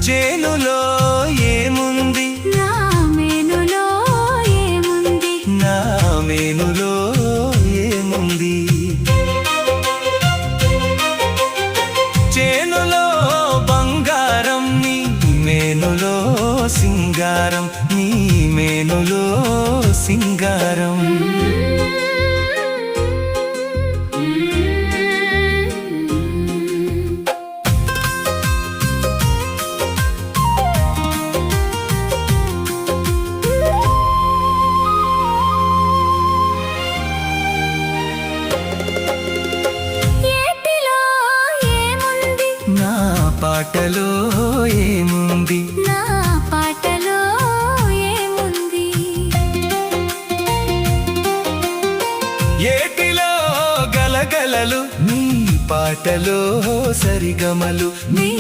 చేనులో ఏముంది, నా మేనులో ఏముంది, నా మేనులో ఏముంది. చేనులో బంగారం, నీ మేనులో సింగారం, నీ మేనులో సింగారం. ఏటిలో ఏముంది, నా పాటలో ఏముంది, నా పాటలో ఏముంది. ఏటిలో గలగలలు, నీ పాటలో సరిగమలు, నీ